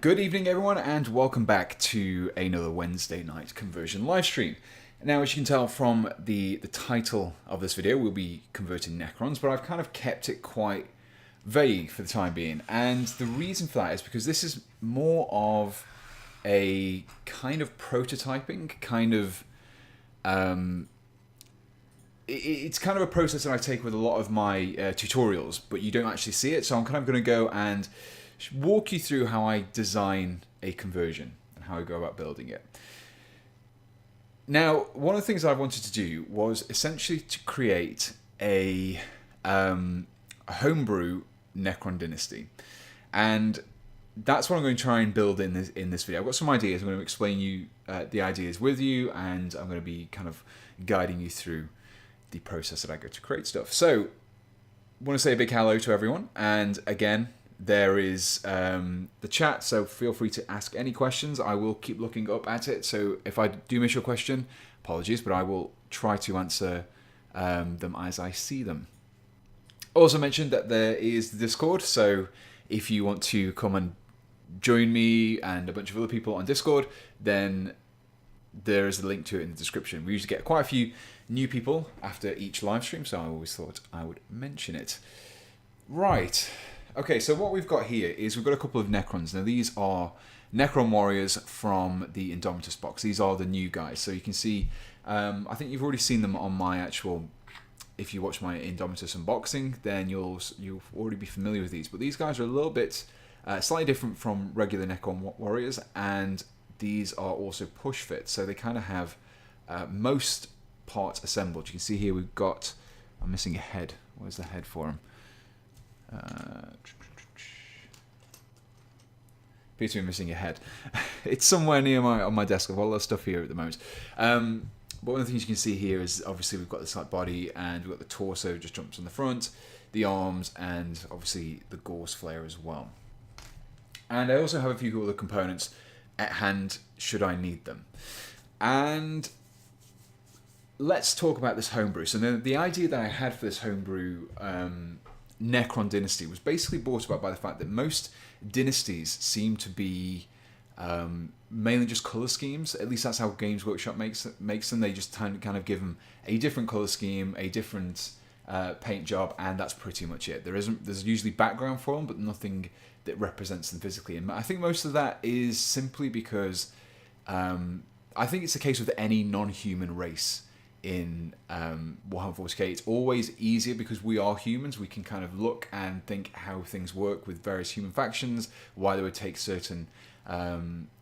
Good evening, everyone, and welcome back to another Wednesday night conversion livestream. Now, as you can tell from the title of this video, we'll be converting Necrons, but I've kind of kept it quite vague for the time being. And the reason for that is because this is more of a kind of prototyping, it's kind of a process that I take with a lot of my tutorials, but you don't actually see it. So I'm kind of going to go and walk you through how I design a conversion and how I go about building it. Now, one of the things I wanted to do was essentially to create a homebrew Necron dynasty, and that's what I'm going to try and build in this video. I've got some ideas. I'm going to explain you the ideas with you, and I'm going to be kind of guiding you through the process that I go to create stuff. So, I want to say a big hello to everyone, and again, there is the chat, so feel free to ask any questions. I will keep looking up at it, so if I do miss your question, apologies, but I will try to answer them as I see them. Also mentioned that there is the Discord, so if you want to come and join me and a bunch of other people on Discord, then there is a link to it in the description. We usually get quite a few new people after each live stream, so I always thought I would mention it. Right. Okay, so what we've got here is we've got a couple of Necrons. Now, these are Necron warriors from the Indomitus box. These are the new guys. So you can see, I think you've already seen them on my actual, if you watch my Indomitus unboxing, then you'll already be familiar with these. But these guys are a little bit slightly different from regular Necron warriors, and these are also push fit. So they kind of have most parts assembled. You can see here we've got, I'm missing a head. Where's the head for them? Appears to be missing a head. It's somewhere near on my desk. I've got a lot of stuff here at the moment. But one of the things you can see here is obviously we've got this like body, and we've got the torso just jumps on the front, the arms, and obviously the Gorse flare as well. And I also have a few other components at hand should I need them. And let's talk about this homebrew. So the idea that I had for this homebrew Necron dynasty was basically brought about by the fact that most dynasties seem to be mainly just color schemes. At least that's how Games Workshop makes them. They just kind of give them a different color scheme, a different paint job, and that's pretty much it. There's usually background for them, but nothing that represents them physically. And I think most of that is simply because I think it's the case with any non-human race in Warhammer 40k. It's always easier because we are humans. We can kind of look and think how things work with various human factions, why they would take certain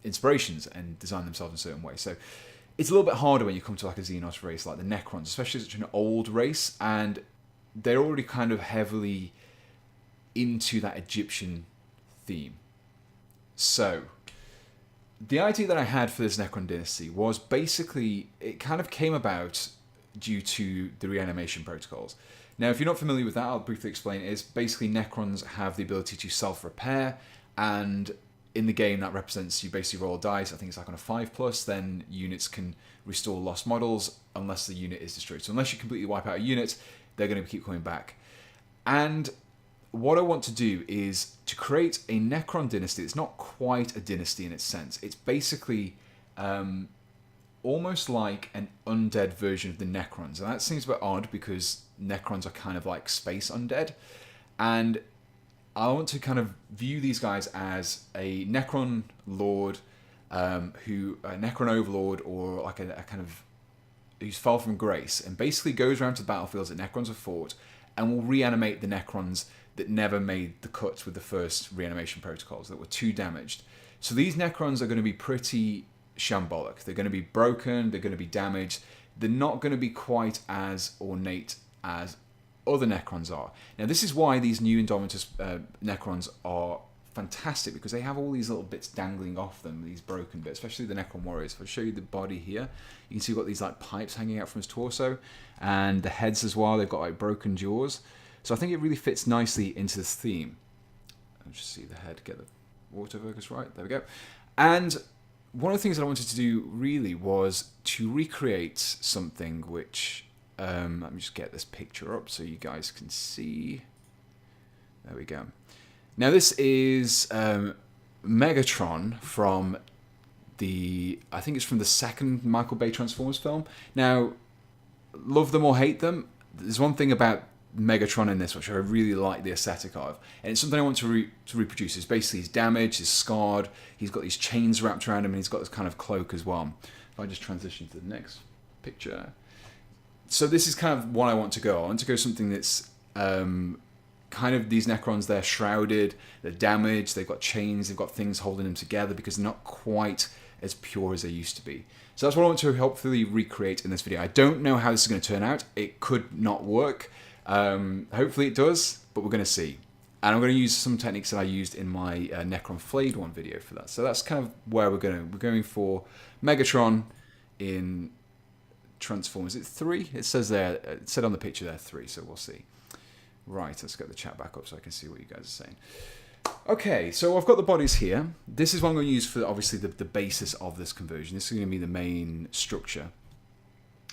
inspirations and design themselves in a certain way. So it's a little bit harder when you come to like a Xenos race like the Necrons, especially such an old race, and they're already kind of heavily into that Egyptian theme. So the idea that I had for this Necron dynasty was basically, it kind of came about due to the reanimation protocols. Now, if you're not familiar with that, I'll briefly explain. It is basically Necrons have the ability to self-repair, and in the game that represents you basically roll dice. I think it's like on a 5+, then units can restore lost models unless the unit is destroyed. So unless you completely wipe out a unit, they're going to keep coming back. And what I want to do is to create a Necron dynasty. It's not quite a dynasty in its sense. It's basically almost like an undead version of the Necrons. And that seems a bit odd because Necrons are kind of like space undead. And I want to kind of view these guys as a Necron Lord, a Necron Overlord, or like a kind of who's fell from grace and basically goes around to the battlefields that Necrons have fought and will reanimate the Necrons that never made the cuts with the first reanimation protocols, that were too damaged. So these Necrons are going to be pretty shambolic. They're going to be broken, they're going to be damaged. They're not going to be quite as ornate as other Necrons are. Now, this is why these new Indomitus Necrons are fantastic, because they have all these little bits dangling off them, these broken bits, especially the Necron Warriors. If I show you the body here, you can see we've got these like pipes hanging out from his torso, and the heads as well, they've got like broken jaws. So I think it really fits nicely into this theme. I'll just see the head, get the autofocus right. There we go. And one of the things that I wanted to do really was to recreate something which, let me just get this picture up so you guys can see. There we go. Now this is Megatron from I think it's from the second Michael Bay Transformers film. Now, love them or hate them, there's one thing about Megatron in this which I really like the aesthetic of, and it's something I want to reproduce. It's basically he's damaged, he's scarred, he's got these chains wrapped around him, and he's got this kind of cloak as well. If I just transition to the next picture. So this is kind of what I want to go. I want to go something that's kind of these Necrons, they're shrouded, they're damaged, they've got chains, they've got things holding them together because they're not quite as pure as they used to be. So that's what I want to hopefully recreate in this video. I don't know how this is going to turn out. It could not work. Hopefully it does, but we're going to see. And I'm going to use some techniques that I used in my Necron Flayed one video for that. So that's kind of where we're going for Megatron in Transformers. Is it 3? It says there, it said on the picture there 3, so we'll see. Right, let's get the chat back up so I can see what you guys are saying. Okay, so I've got the bodies here. This is what I'm going to use for, obviously, the basis of this conversion. This is going to be the main structure.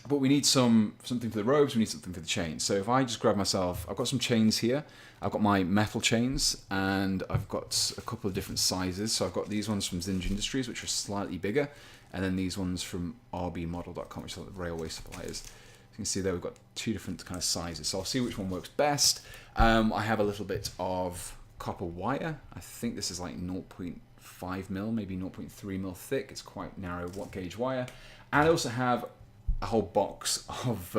But we need something for the robes, we need something for the chains. So if I just grab myself, I've got some chains here. I've got my metal chains, and I've got a couple of different sizes. So I've got these ones from Zinj Industries, which are slightly bigger, and then these ones from rbmodel.com, which are the railway suppliers. You can see there we've got 2 different kind of sizes. So I'll see which one works best. I have a little bit of copper wire. I think this is like 0.5 mil, maybe 0.3 mil thick. It's quite narrow gauge wire. And I also have a whole box of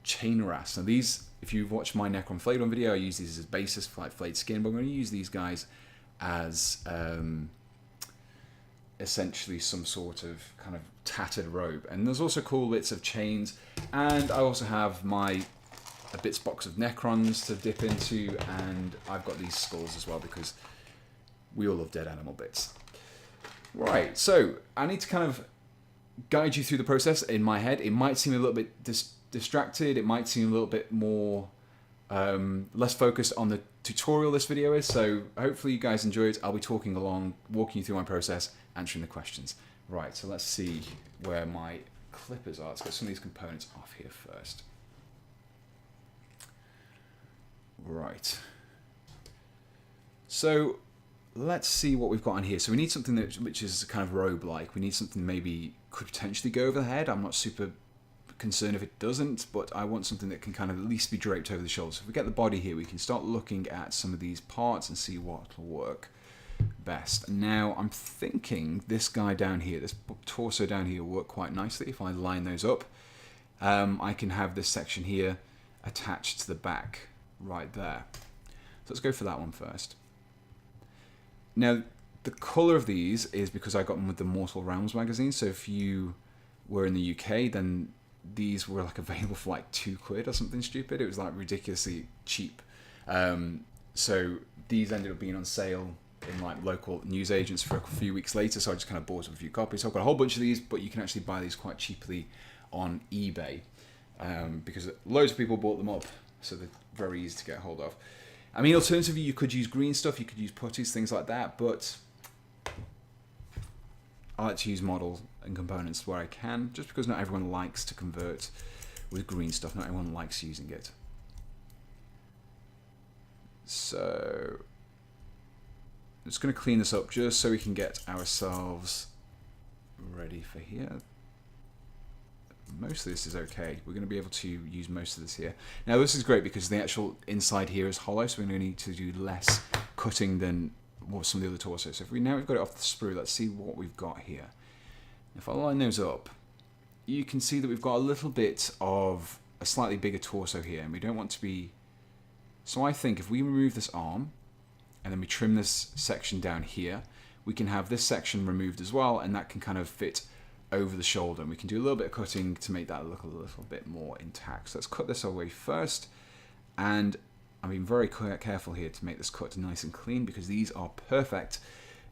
chain rasps. Now these, if you've watched my Necron Flayed one video, I use these as basis for like flayed skin, but I'm going to use these guys as essentially some sort of kind of tattered robe. And there's also cool bits of chains, and I also have a bits box of Necrons to dip into, and I've got these skulls as well because we all love dead animal bits. Right, so I need to kind of guide you through the process in my head. It might seem a little bit distracted, it might seem a little bit more less focused on the tutorial this video is, so hopefully you guys enjoy it. I'll be talking along, walking you through my process, answering the questions. Right, so let's see where my clippers are. Let's get some of these components off here first. Right. So let's see what we've got on here. So we need something which is kind of robe-like. We need something maybe could potentially go over the head. I'm not super concerned if it doesn't, but I want something that can kind of at least be draped over the shoulders. So if we get the body here, we can start looking at some of these parts and see what will work best. Now I'm thinking this guy down here, this torso down here, will work quite nicely if I line those up. I can have this section here attached to the back right there. So let's go for that one first. Now the colour of these is because I got them with the Mortal Realms magazine. So if you were in the UK, then these were like available for like £2 or something stupid. It was like ridiculously cheap. So these ended up being on sale in like local newsagents for a few weeks later. So I just kind of bought a few copies. So I've got a whole bunch of these, but you can actually buy these quite cheaply on eBay because loads of people bought them up. So they're very easy to get hold of. I mean, alternatively, you could use green stuff, you could use putties, things like that, but I like to use models and components where I can, just because not everyone likes to convert with green stuff, not everyone likes using it. So I'm just going to clean this up just so we can get ourselves ready for here. Most of this is okay. We're going to be able to use most of this here. Now this is great because the actual inside here is hollow, so we're going to need to do less cutting than some of the other torsos. So if now we've got it off the sprue, let's see what we've got here. If I line those up, you can see that we've got a little bit of a slightly bigger torso here, and we don't want to be... So I think if we remove this arm, and then we trim this section down here, we can have this section removed as well, and that can kind of fit over the shoulder, and we can do a little bit of cutting to make that look a little bit more intact. So let's cut this away first, and I'm being very careful here to make this cut nice and clean because these are perfect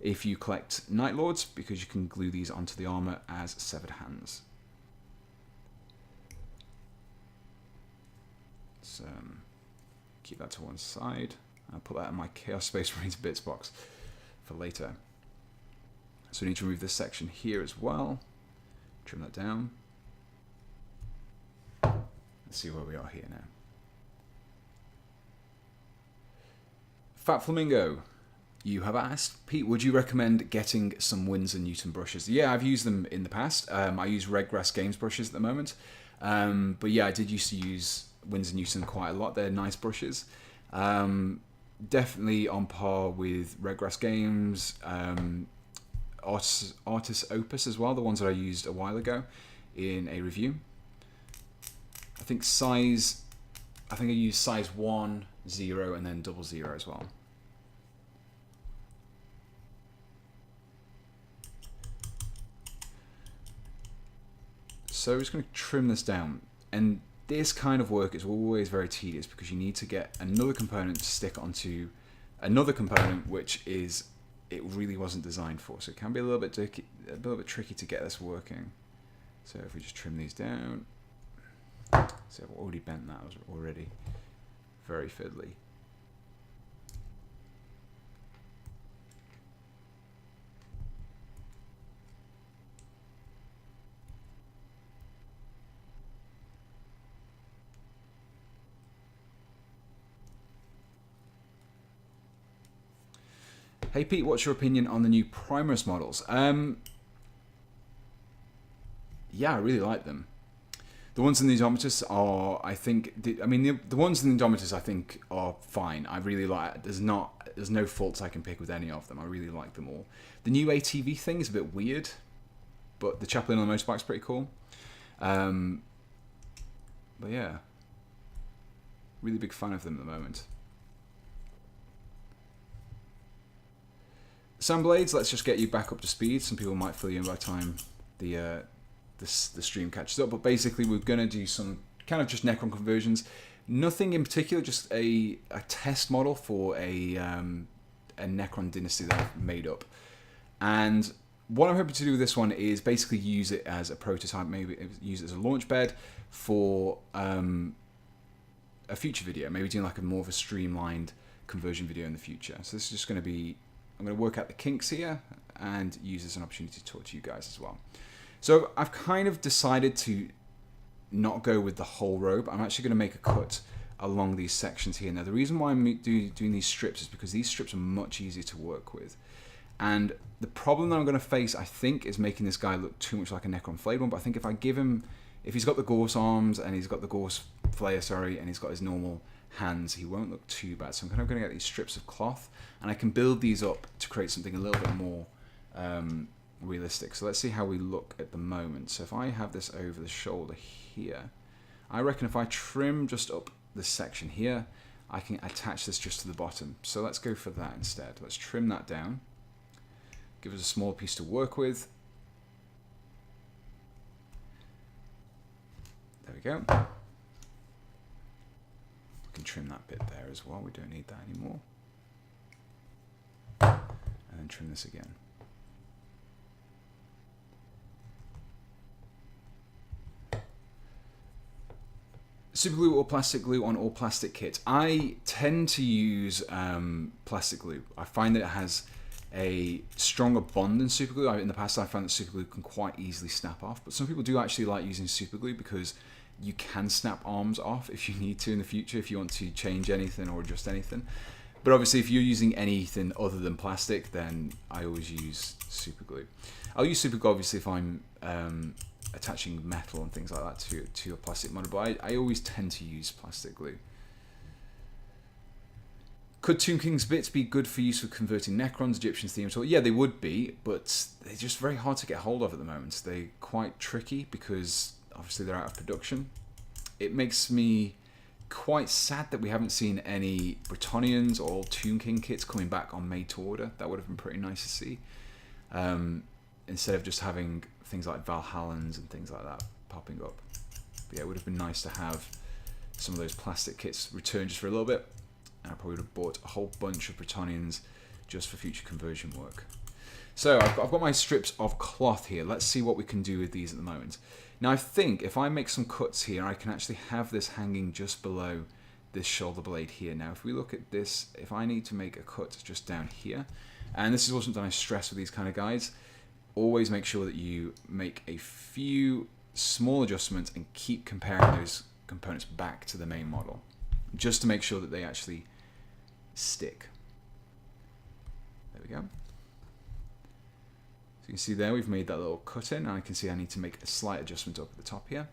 if you collect Night Lords, because you can glue these onto the armor as severed hands. So keep that to one side. I'll put that in my Chaos Space Marines bits box for later. So we need to remove this section here as well. Trim that down. Let's see where we are here now. Fat Flamingo. You have asked, Pete, would you recommend getting some Winsor Newton brushes? Yeah, I've used them in the past. I use Redgrass Games brushes at the moment. But yeah, I did used to use Winsor Newton quite a lot. They're nice brushes. Definitely on par with Redgrass Games, Artis Opus as well, the ones that I used a while ago in a review. I think I used size 1, 0, and then 00 as well. So I'm just going to trim this down. And this kind of work is always very tedious because you need to get another component to stick onto another component which it really wasn't designed for. So it can be a little bit tricky to get this working. So if we just trim these down. So I've already bent that already. Very fiddly. Hey Pete, what's your opinion on the new Primaris models? Yeah, I really like them. The ones in the Indomitus are, I think, the ones in the Indomitus I think are fine. I really like. There's no faults I can pick with any of them. I really like them all. The new ATV thing is a bit weird, but the Chaplain on the motorbike's pretty cool. But yeah, really big fan of them at the moment. Sunblades, let's just get you back up to speed. Some people might fill you in by the time the stream catches up. But basically, we're going to do some kind of just Necron conversions. Nothing in particular, just a test model for a Necron dynasty that I've made up. And what I'm hoping to do with this one is basically use it as a prototype, maybe use it as a launch bed for a future video. Maybe doing like more of a streamlined conversion video in the future. So this is just going to be... I'm going to work out the kinks here and use this as an opportunity to talk to you guys as well. So I've kind of decided to not go with the whole robe. I'm actually going to make a cut along these sections here. Now the reason why I'm doing these strips is because these strips are much easier to work with. And the problem that I'm going to face, I think, is making this guy look too much like a Necron flayed one. But I think if I give him, if he's got the Gorse arms and he's got the Gorse flayer, and he's got his normal hands, he won't look too bad. So I'm kind of going to get these strips of cloth and I can build these up to create something a little bit more realistic. So let's see how we look at the moment. So if I have this over the shoulder here, I reckon if I trim just up this section here, I can attach this just to the bottom. So let's go for that instead. Let's trim that down, give us a small piece to work with. There we go. We can trim that bit there as well. We don't need that anymore. And then trim this again. Super glue or plastic glue on all plastic kits. I tend to use plastic glue. I find that it has a stronger bond than super glue. In the past, I found that super glue can quite easily snap off, but some people do actually like using super glue because you can snap arms off if you need to in the future, if you want to change anything or adjust anything. But obviously, if you're using anything other than plastic, then I always use super glue. I'll use super glue obviously if I'm attaching metal and things like that to a plastic model, but I always tend to use plastic glue. Could Tomb King's bits be good for use for converting Necrons, Egyptians, themes? Yeah, they would be, but they're just very hard to get hold of at the moment. They're quite tricky because obviously they're out of production. It makes me quite sad that we haven't seen any Bretonnians or Tomb King kits coming back on made to order. That would have been pretty nice to see. Instead of just having things like Valhallans and things like that popping up. But yeah, it would have been nice to have some of those plastic kits return just for a little bit. And I probably would have bought a whole bunch of Bretonnians just for future conversion work. So I've got my strips of cloth here. Let's see what we can do with these at the moment. Now I think if I make some cuts here, I can actually have this hanging just below this shoulder blade here. Now if we look at this, if I need to make a cut just down here, and this is also something I stress with these kind of guides, always make sure that you make a few small adjustments and keep comparing those components back to the main model, just to make sure that they actually stick. we go. So you can see there we've made that little cut in, and I can see I need to make a slight adjustment up at the top here.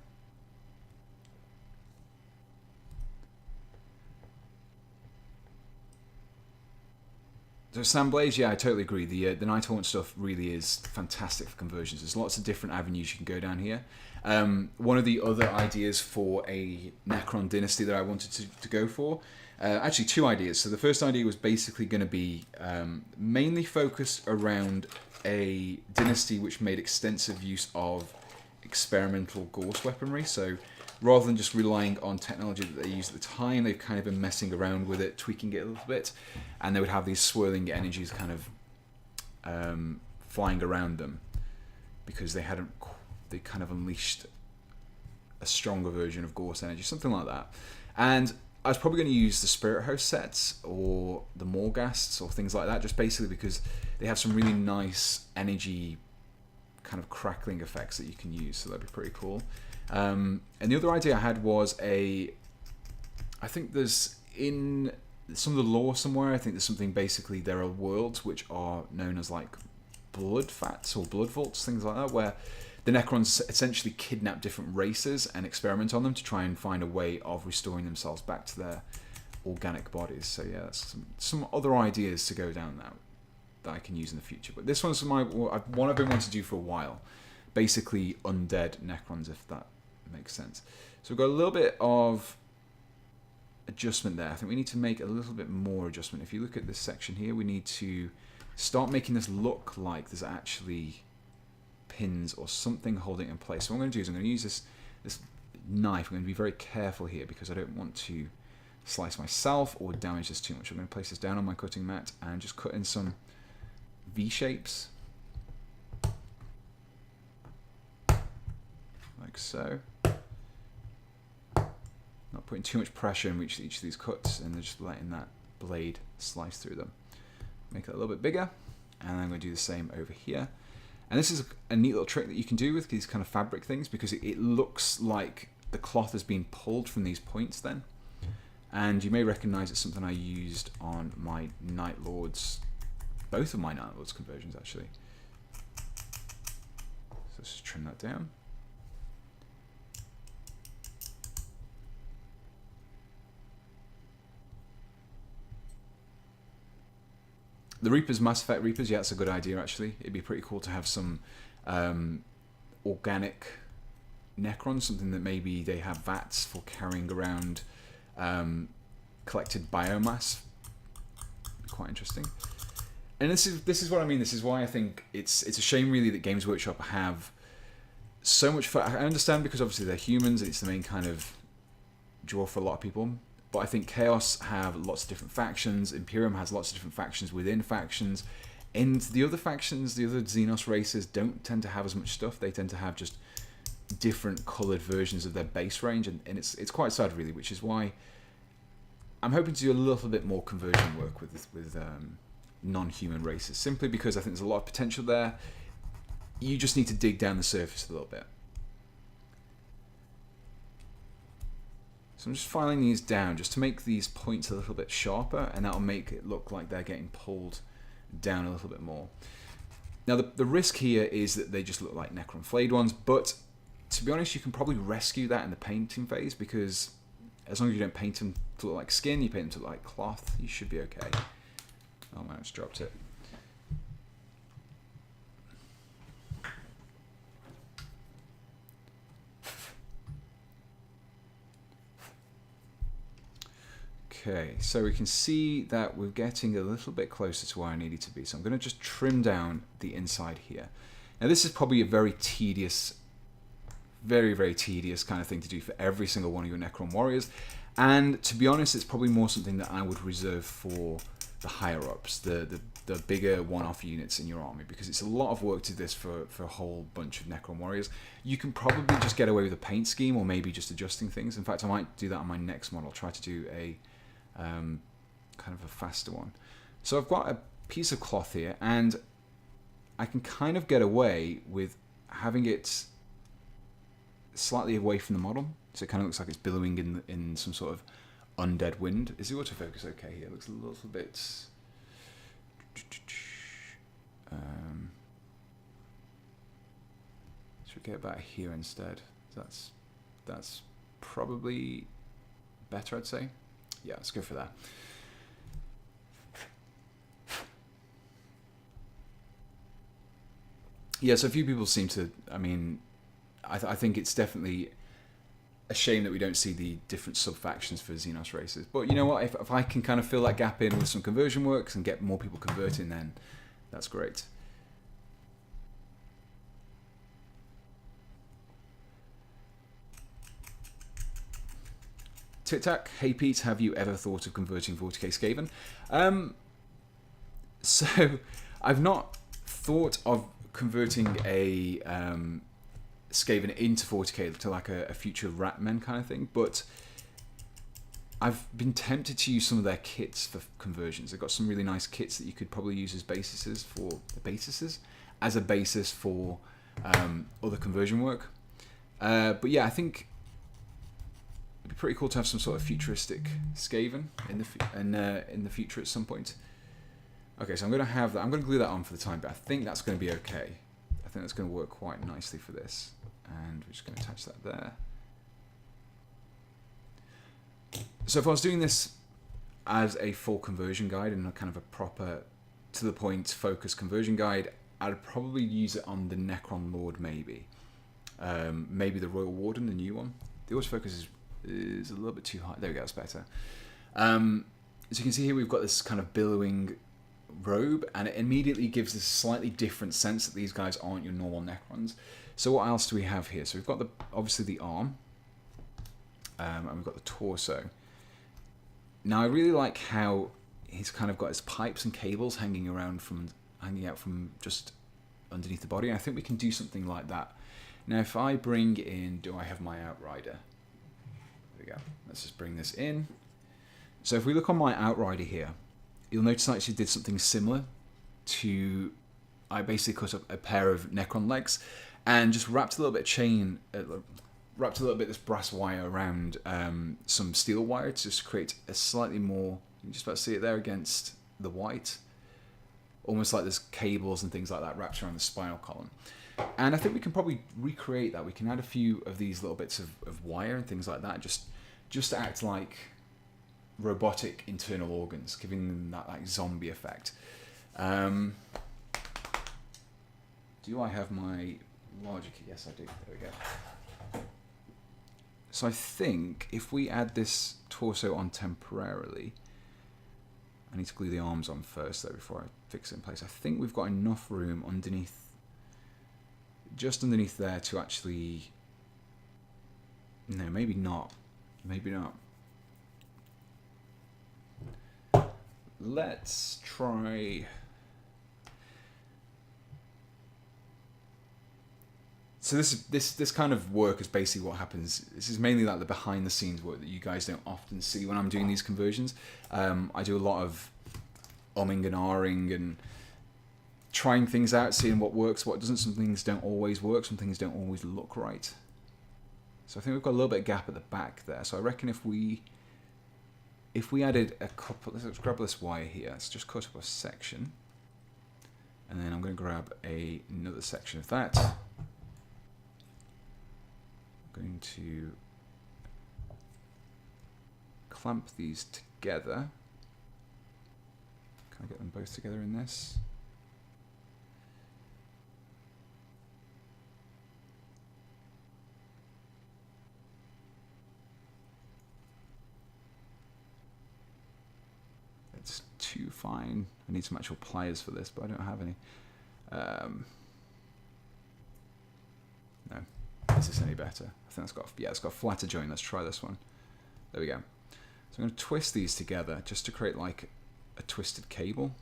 So Sand Blaze, yeah, I totally agree. The Nighthaunt stuff really is fantastic for conversions. There's lots of different avenues you can go down here. One of the other ideas for a Necron dynasty that I wanted to go for, actually two ideas. So the first idea was basically going to be mainly focused around a dynasty which made extensive use of experimental Gorse weaponry. So rather than just relying on technology that they used at the time, they've kind of been messing around with it, tweaking it a little bit, and they would have these swirling energies kind of flying around them because they kind of unleashed a stronger version of Gorse energy, something like that. And I was probably going to use the Spirit Host sets or the Morghasts or things like that, just basically because they have some really nice energy kind of crackling effects that you can use, so that'd be pretty cool. And the other idea I had was I think there's in some of the lore somewhere, I think there's something basically, there are worlds which are known as like blood fats or blood vaults, things like that, where the Necrons essentially kidnap different races and experiment on them to try and find a way of restoring themselves back to their organic bodies. So yeah, that's some other ideas to go down that I can use in the future. But this one's one I've been wanting to do for a while. Basically undead Necrons, if that makes sense. So we've got a little bit of adjustment there. I think we need to make a little bit more adjustment. If you look at this section here, we need to start making this look like there's actually pins or something holding it in place. So what I'm going to do is I'm going to use this knife. I'm going to be very careful here because I don't want to slice myself or damage this too much. I'm going to place this down on my cutting mat and just cut in some V shapes. Like so. Not putting too much pressure in each of these cuts, and then just letting that blade slice through them. Make it a little bit bigger, and I'm going to do the same over here. And this is a neat little trick that you can do with these kind of fabric things, because it looks like the cloth has been pulled from these points then. And you may recognize it's something I used on my Night Lords, both of my Night Lords conversions actually. So let's just trim that down. The Reapers, Mass Effect Reapers, yeah, that's a good idea actually. It'd be pretty cool to have some organic Necrons, something that maybe they have vats for carrying around collected biomass. Be quite interesting. And this is what I mean. This is why I think it's a shame really that Games Workshop have so much fun. I understand because obviously they're humans and it's the main kind of draw for a lot of people. But I think Chaos have lots of different factions. Imperium has lots of different factions within factions. And the other factions, the other Xenos races, don't tend to have as much stuff. They tend to have just different coloured versions of their base range. And it's quite sad, really, which is why I'm hoping to do a little bit more conversion work with non-human races. Simply because I think there's a lot of potential there. You just need to dig down the surface a little bit. So I'm just filing these down just to make these points a little bit sharper, and that'll make it look like they're getting pulled down a little bit more. Now the risk here is that they just look like Necron flayed ones, but to be honest you can probably rescue that in the painting phase, because as long as you don't paint them to look like skin, you paint them to look like cloth, you should be okay. Oh man, I just dropped it. Okay, so we can see that we're getting a little bit closer to where I needed to be. So I'm going to just trim down the inside here. Now this is probably a very tedious, very, very tedious kind of thing to do for every single one of your Necron warriors. And to be honest, it's probably more something that I would reserve for the higher-ups, the bigger one-off units in your army, because it's a lot of work to do this for a whole bunch of Necron warriors. You can probably just get away with a paint scheme or maybe just adjusting things. In fact, I might do that on my next model, try to do a kind of a faster one. So I've got a piece of cloth here, and I can kind of get away with having it slightly away from the model, so it kind of looks like it's billowing in some sort of undead wind. Is the autofocus okay here? It looks a little bit... should we get about here instead? That's probably better, I'd say. Yeah, let's go for that. Yeah, so a few people seem to, I mean, I think it's definitely a shame that we don't see the different sub-factions for Xenos races. But you know what, if I can kind of fill that gap in with some conversion works and get more people converting, then that's great. Tic Tac, hey Pete, have you ever thought of converting 40k Skaven? So, I've not thought of converting a Skaven into 40k to like a future Ratmen kind of thing, but I've been tempted to use some of their kits for conversions. They've got some really nice kits that you could probably use as bases as a basis for other conversion work. But yeah, I think it'd be pretty cool to have some sort of futuristic Skaven in the future at some point. Okay, so I'm going to have that. I'm going to glue that on for the time, but I think that's going to be okay. I think that's going to work quite nicely for this. And we're just going to attach that there. So if I was doing this as a full conversion guide and a kind of a proper, to the point, focused conversion guide, I'd probably use it on the Necron Lord, maybe. Maybe the Royal Warden, the new one. The autofocus is a little bit too high. There we go, that's better. As you can see here, we've got this kind of billowing robe, and it immediately gives this slightly different sense that these guys aren't your normal Necrons. So what else do we have here? So we've got obviously the arm, and we've got the torso. Now I really like how he's kind of got his pipes and cables hanging out from just underneath the body. And I think we can do something like that. Now if I bring in, do I have my Outrider? There we go. Let's just bring this in. So if we look on my Outrider here, you'll notice I actually did something similar to, I basically cut up a pair of Necron legs and just wrapped a little bit of this brass wire around some steel wire to just create a slightly more, you can just about see it there against the white, almost like there's cables and things like that wrapped around the spinal column. And I think we can probably recreate that. We can add a few of these little bits of wire and things like that, just to act like robotic internal organs, giving them that like zombie effect. Do I have my logic? Yes, I do. There we go. So I think if we add this torso on temporarily, I need to glue the arms on first though before I fix it in place. I think we've got enough room underneath, just underneath there to actually, no, maybe not. Maybe not. Let's try. So this kind of work is basically what happens. This is mainly like the behind the scenes work that you guys don't often see when I'm doing these conversions. I do a lot of umming and ahhing and trying things out, seeing what works, what doesn't. Some things don't always work, some things don't always look right. So I think we've got a little bit of gap at the back there. So I reckon if we added a couple, let's grab this wire here. Let's just cut up a section, and then I'm going to grab another section of that. I'm going to clamp these together. Can I get them both together in this? It's too fine. I need some actual pliers for this, but I don't have any. No. Is this any better? I think it's got a flatter joint. Let's try this one. There we go. So I'm going to twist these together just to create like a twisted cable.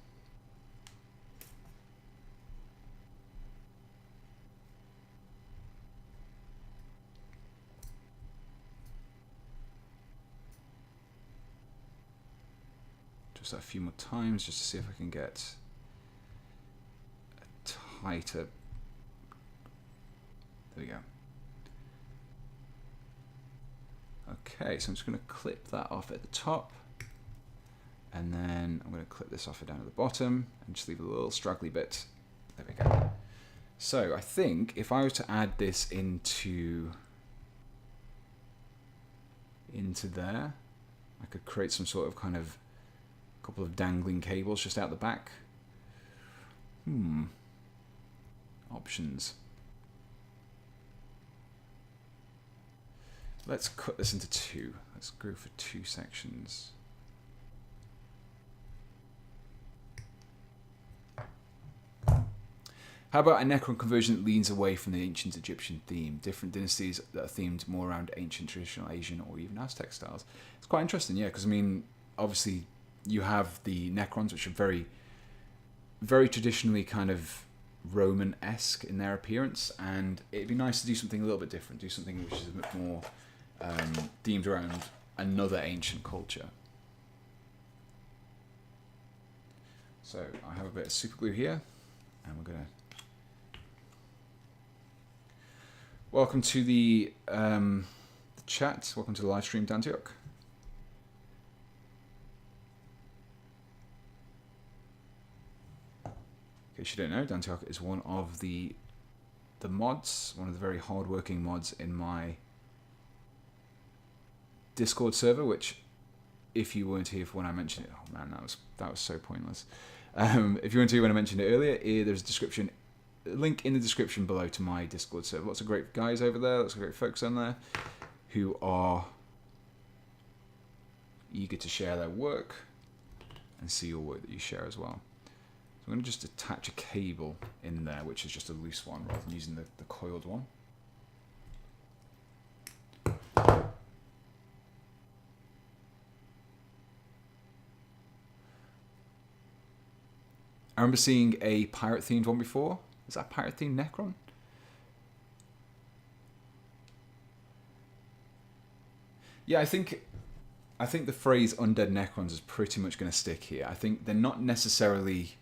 Just a few more times just to see if I can get a tighter. There we go. Okay, so I'm just going to clip that off at the top, and then I'm going to clip this off down at the bottom, and just leave a little straggly bit. There we go. So I think if I was to add this into there, I could create some sort of kind of couple of dangling cables just out the back. Options. Let's cut this into two. Let's go for two sections. How about a Necron conversion that leans away from the ancient Egyptian theme? Different dynasties that are themed more around ancient, traditional Asian, or even Aztec styles. It's quite interesting, yeah, because I mean, obviously, you have the Necrons, which are very, very traditionally kind of Roman-esque in their appearance, and it'd be nice to do something a little bit different, do something which is a bit more themed around another ancient culture. So I have a bit of super glue here, and we're going to... Welcome to the chat, welcome to the live stream, Dantiok. In case you don't know, Dantiok is one of the mods, one of the very hard-working mods in my Discord server, which, if you weren't here for when I mentioned it, oh man, that was so pointless. If you weren't here when I mentioned it earlier, there's a link in the description below to my Discord server. Lots of great guys over there, lots of great folks on there who are eager to share their work and see your work that you share as well. I'm going to just attach a cable in there, which is just a loose one, rather than using the coiled one. I remember seeing a pirate-themed one before. Is that pirate-themed Necron? Yeah, I think the phrase undead Necrons is pretty much going to stick here. I think they're not necessarily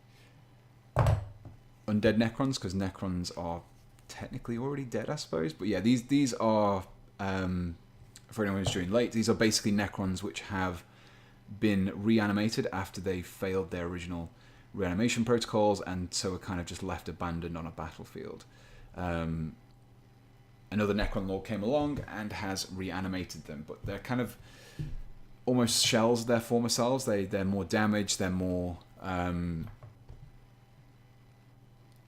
undead Necrons, because Necrons are technically already dead, I suppose. But yeah, these are, for anyone who's joining late, these are basically Necrons which have been reanimated after they failed their original reanimation protocols, and so are kind of just left abandoned on a battlefield. Another Necron Lord came along and has reanimated them, but they're kind of almost shells of their former selves. They're more damaged, they're more... and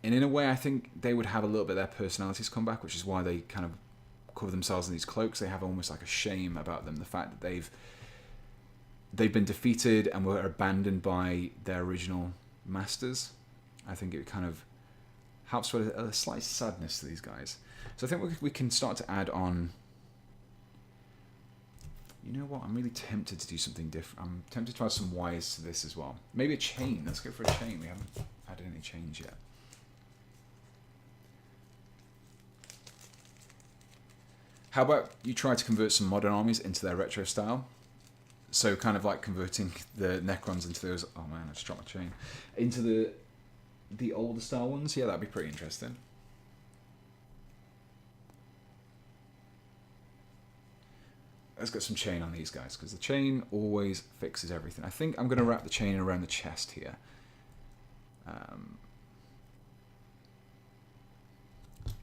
in a way, I think they would have a little bit of their personalities come back, which is why they kind of cover themselves in these cloaks. They have almost like a shame about them, the fact that they've been defeated and were abandoned by their original masters. I think it kind of helps with a slight sadness to these guys. So I think we can start to add on... You know what? I'm really tempted to do something different. I'm tempted to add some wires to this as well. Maybe a chain. Let's go for a chain. We haven't added any chains yet. How about you try to convert some modern armies into their retro style? So kind of like converting the Necrons into those... Oh man, I just dropped my chain. Into the older style ones. Yeah, that'd be pretty interesting. Let's get some chain on these guys, because the chain always fixes everything. I think I'm going to wrap the chain around the chest here.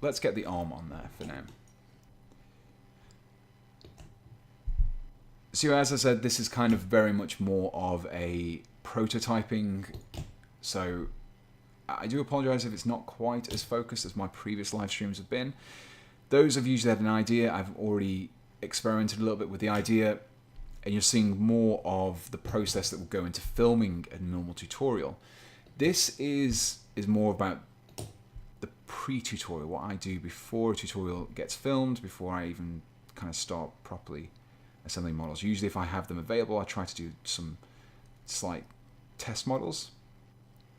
Let's get the arm on there for now. So as I said, this is kind of very much more of a prototyping. So I do apologize if it's not quite as focused as my previous live streams have been. Those of you that had an idea, I've already experimented a little bit with the idea, and you're seeing more of the process that will go into filming a normal tutorial. This is more about the pre-tutorial, what I do before a tutorial gets filmed, before I even kind of start properly assembling models. Usually if I have them available, I try to do some slight test models,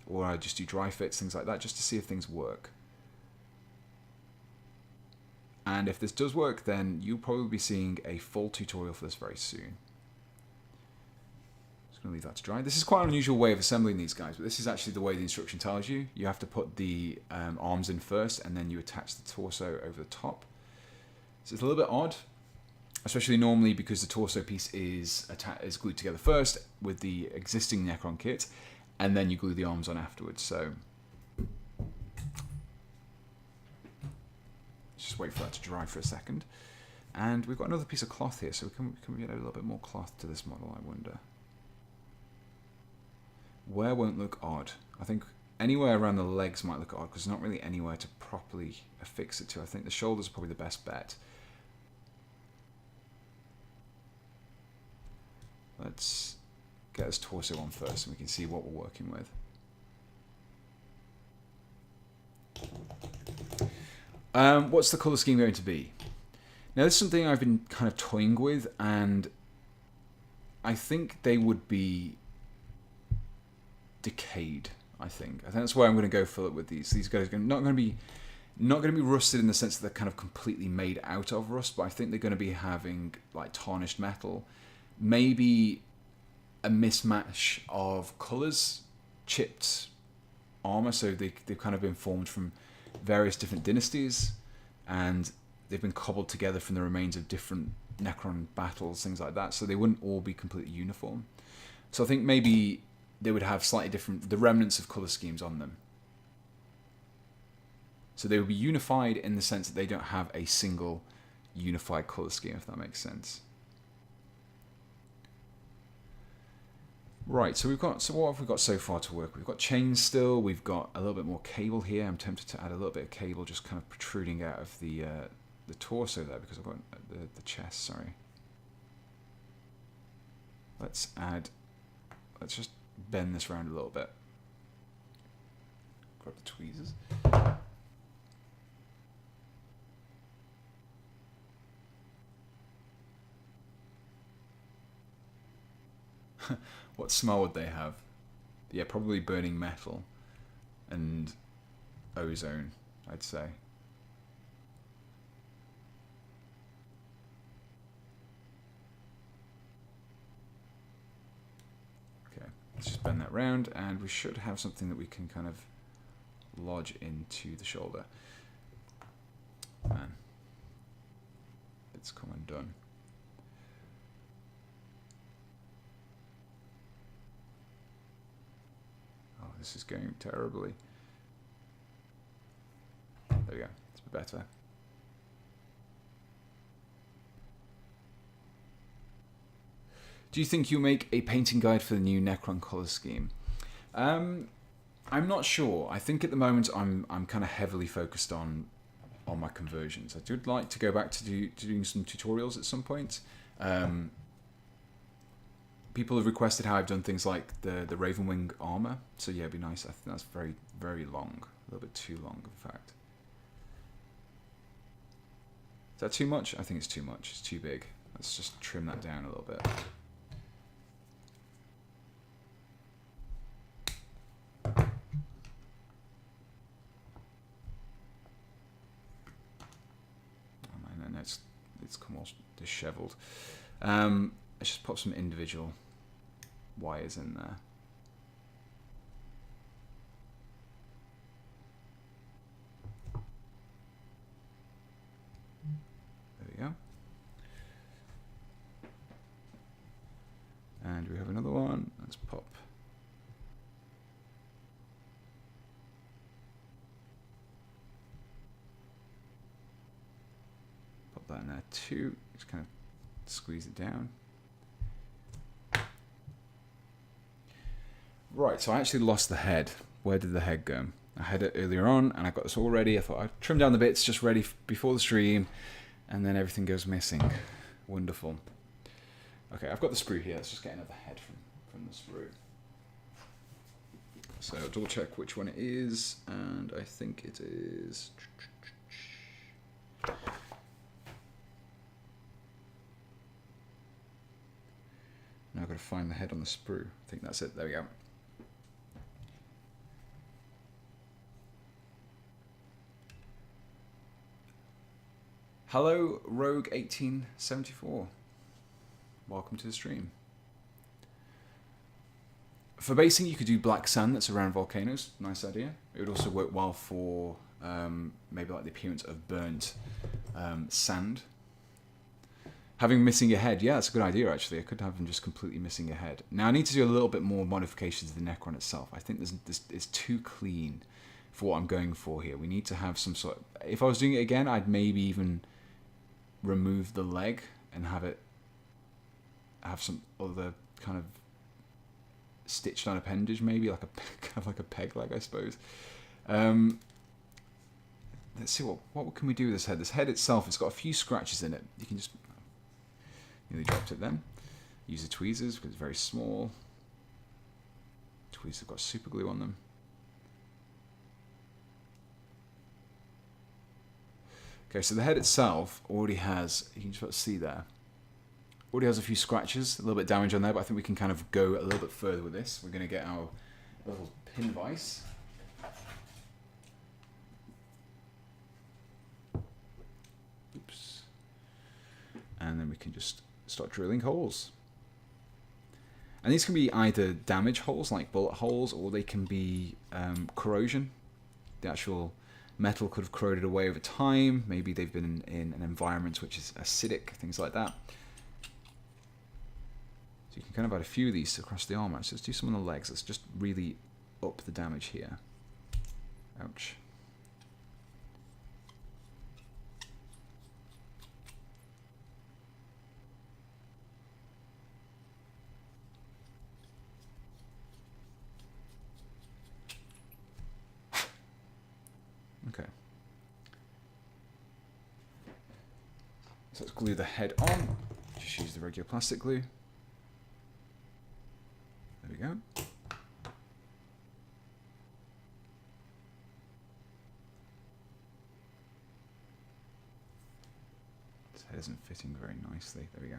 or I just do dry fits, things like that, just to see if things work. And if this does work, then you'll probably be seeing a full tutorial for this very soon. Just going to leave that to dry. This is quite an unusual way of assembling these guys, but this is actually the way the instruction tells you. You have to put the arms in first, and then you attach the torso over the top. So it's a little bit odd, especially normally because the torso piece is glued together first with the existing Necron kit, and then you glue the arms on afterwards. So just wait for that to dry for a second. And we've got another piece of cloth here, so can we get a little bit more cloth to this model, I wonder? Where won't look odd? I think anywhere around the legs might look odd, because there's not really anywhere to properly affix it to. I think the shoulders are probably the best bet. Let's get his torso on first, and we can see what we're working with. What's the colour scheme going to be? Now, this is something I've been kind of toying with, and I think they would be decayed. I think that's where I'm going to go for it with these. These guys are not going to be rusted in the sense that they're kind of completely made out of rust, but I think they're going to be having like tarnished metal, maybe a mismatch of colours, chipped armour. So they've kind of been formed from various different dynasties, and they've been cobbled together from the remains of different Necron battles, things like that, so they wouldn't all be completely uniform. So I think maybe they would have slightly different, the remnants of colour schemes on them. So they would be unified in the sense that they don't have a single unified colour scheme, if that makes sense. Right, so what have we got so far to work with? We've got chains still, we've got a little bit more cable here. I'm tempted to add a little bit of cable just kind of protruding out of the torso there, because I've got the chest, sorry. Let's just bend this around a little bit. Grab the tweezers. What smell would they have? Yeah, probably burning metal and ozone, I'd say. Okay, let's just bend that round, and we should have something that we can kind of lodge into the shoulder. Man, it's come undone. This is going terribly. There we go. It's better. Do you think you'll make a painting guide for the new Necron colour scheme? I'm not sure. I think at the moment I'm kind of heavily focused on my conversions. I would like to go back to doing some tutorials at some point. People have requested how I've done things like the Ravenwing armor, so yeah, it'd be nice. I think that's very, very long, a little bit too long, in fact. Is that too much? I think it's too much. It's too big. Let's just trim that down a little bit. Oh man, no, it's come all disheveled. Let's just pop some individual wires in there. There we go. And we have another one. Let's pop. Pop that in there too. Just kind of squeeze it down. Right, so I actually lost the head. Where did the head go? I had it earlier on, and I got this all ready. I thought I'd trim down the bits just ready before the stream, and then everything goes missing. Wonderful. Okay, I've got the sprue here. Let's just get another head from the sprue. So I'll double check which one it is, and I think it is... Now I've got to find the head on the sprue. I think that's it. There we go. Hello, Rogue1874. Welcome to the stream. For basing, you could do black sand that's around volcanoes. Nice idea. It would also work well for maybe like the appearance of burnt sand. Having missing a head, yeah, that's a good idea actually. I could have them just completely missing a head. Now I need to do a little bit more modifications to the Necron itself. I think it's too clean for what I'm going for here. We need to have some sort of, if I was doing it again, I'd maybe even remove the leg and have some other kind of stitched on appendage, maybe like kind of like a peg leg, I suppose. Let's see what can we do with this head. This head itself, it's got a few scratches in it. You can just nearly dropped it then. Use the tweezers because it's very small. Tweezers have got super glue on them. Okay, so the head itself already has, you can just about see there, already has a few scratches, a little bit of damage on there, but I think we can kind of go a little bit further with this. We're going to get our little pin vise. Oops. And then we can just start drilling holes. And these can be either damage holes, like bullet holes, or they can be corrosion. The actual metal could have corroded away over time. Maybe they've been in an environment which is acidic, things like that. So you can kind of add a few of these across the arm. So let's do some on the legs. Let's just really up the damage here. Ouch. Okay. So let's glue the head on. Just use the regular plastic glue. There we go. This head isn't fitting very nicely. There we go.